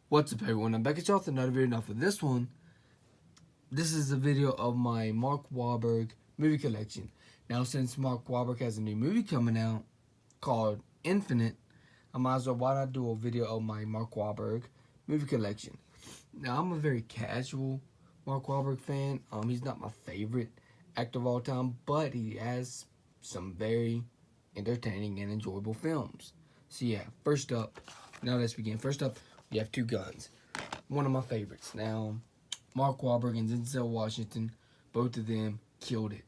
What's up, everyone? I'm back at y'all with another video. Now for this one, this is a video of my Mark Wahlberg movie collection. Now since Mark Wahlberg has a new movie coming out called Infinite, I might as well, why not do a video of my Mark Wahlberg movie collection. Now I'm a very casual Mark Wahlberg fan. He's not my favorite actor of all time, but he has some very entertaining and enjoyable films. So yeah, first up, now let's begin. First up, we have Two Guns, one of my favorites. Now, Mark Wahlberg and Denzel Washington, both of them killed it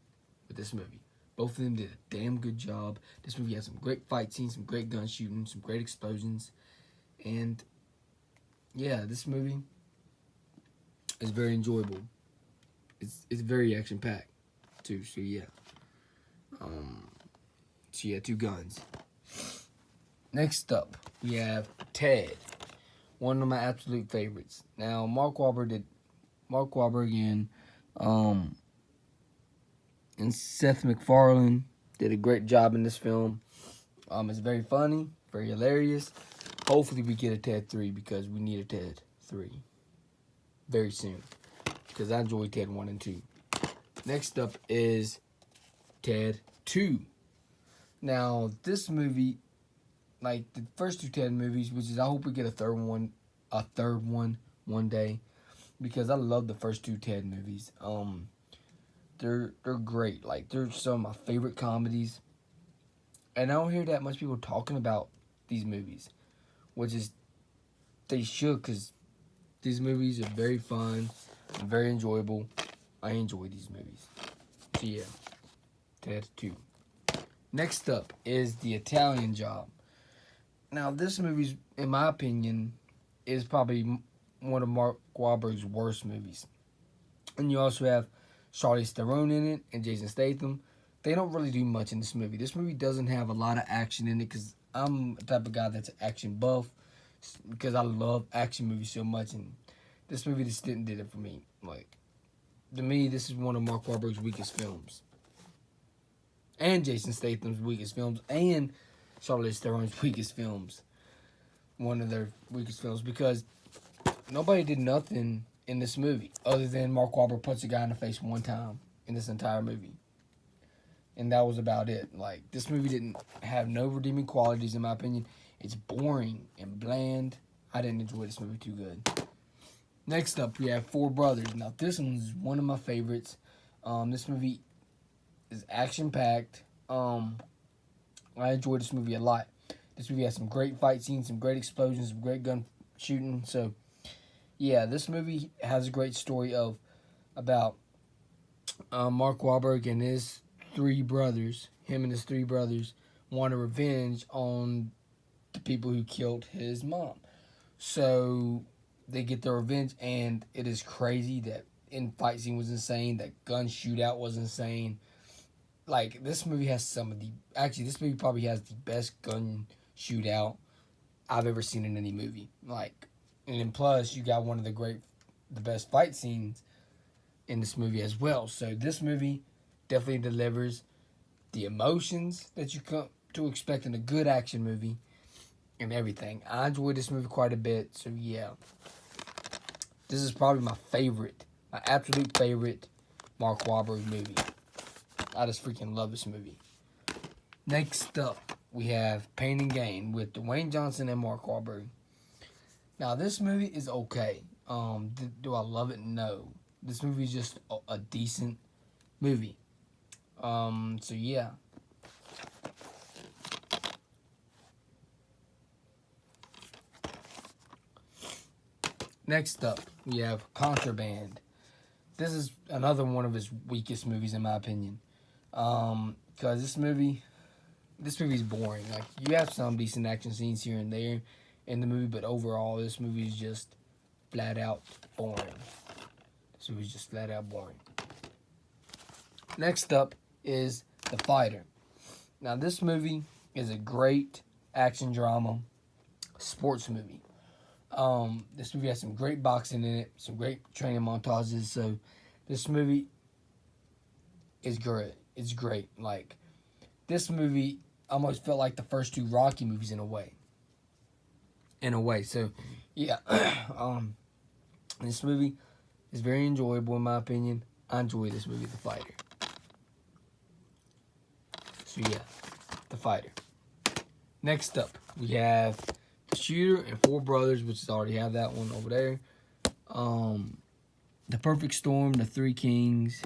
with this movie. Both of them did a damn good job. This movie has some great fight scenes, some great gun shooting, some great explosions. And, yeah, this movie is very enjoyable. It's very action-packed, too. So, yeah. Two Guns. Next up, we have Ted, one of my absolute favorites. Now, Mark Wahlberg and Seth MacFarlane did a great job in this film. It's very funny, very hilarious. Hopefully, we get a Ted 3 because we need a Ted 3 very soon. Because I enjoy Ted 1 and 2. Next up is Ted 2. Now, this movie, like the first two Ted movies, which is I hope we get a third one one day, because I love the first two Ted movies. They're great. Like, they're some of my favorite comedies, and I don't hear that much people talking about these movies, which is they should, because these movies are very fun and very enjoyable. I enjoy these movies. So yeah, Ted 2. Next up is The Italian Job. Now, this movie, in my opinion, is probably one of Mark Wahlberg's worst movies. And you also have Charlize Theron in it and Jason Statham. They don't really do much in this movie. This movie doesn't have a lot of action in it because I'm the type of guy that's an action buff, because I love action movies so much. And this movie just didn't do it for me. Like, to me, this is one of Mark Wahlberg's weakest films. And Jason Statham's weakest films. And Charlize Theron's weakest films. One of their weakest films, because nobody did nothing in this movie other than Mark Wahlberg punch a guy in the face one time in this entire movie. And that was about it. Like, this movie didn't have no redeeming qualities, in my opinion. It's boring and bland. I didn't enjoy this movie too good. Next up, we have Four Brothers. Now, this one's one of my favorites. This movie is action-packed. I enjoyed this movie a lot. This movie has some great fight scenes, some great explosions, some great gun shooting. So, yeah, this movie has a great story about Mark Wahlberg and his three brothers. Him and his three brothers want a revenge on the people who killed his mom. So, they get their revenge, and it is crazy. That fight scene was insane. That gun shootout was insane. Like, this movie has some of the... Actually, this movie probably has the best gun shootout I've ever seen in any movie. Like, and then plus, you got one of the best fight scenes in this movie as well. So, this movie definitely delivers the emotions that you come to expect in a good action movie and everything. I enjoyed this movie quite a bit. So, yeah. This is probably my absolute favorite Mark Wahlberg movie. I just freaking love this movie. Next up, we have Pain and Gain with Dwayne Johnson and Mark Wahlberg. Now, this movie is okay. Do I love it? No. This movie is just a decent movie. So, yeah. Next up, we have Contraband. This is another one of his weakest movies, in my opinion. Because this movie is boring. Like, you have some decent action scenes here and there in the movie, but overall, this movie is just flat out boring. This movie is just flat out boring. Next up is The Fighter. Now, this movie is a great action drama sports movie. This movie has some great boxing in it, some great training montages. So, this movie is great. It's great. Like, this movie almost felt like the first two Rocky movies in a way. So, Yeah. This movie is very enjoyable in my opinion. I enjoy this movie, The Fighter. So yeah, The Fighter. Next up, we have The Shooter and Four Brothers, which is already have that one over there. The Perfect Storm, The Three Kings,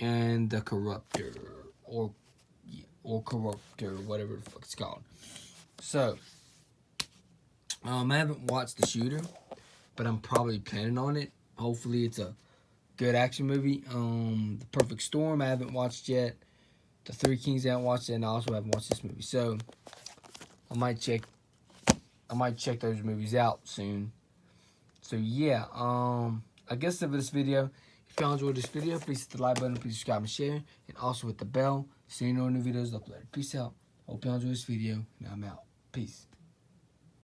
and The Corruptor, or Corruptor, whatever the fuck it's called. So, I haven't watched The Shooter, but I'm probably planning on it. Hopefully, it's a good action movie. The Perfect Storm I haven't watched yet. The Three Kings I haven't watched yet, and I also haven't watched this movie. So, I might check those movies out soon. So yeah, I guess for this video, if y'all enjoyed this video, please hit the like button, please subscribe and share, and also hit the bell so you know when new videos uploaded. Peace out. Hope y'all enjoyed this video, and I'm out. Peace.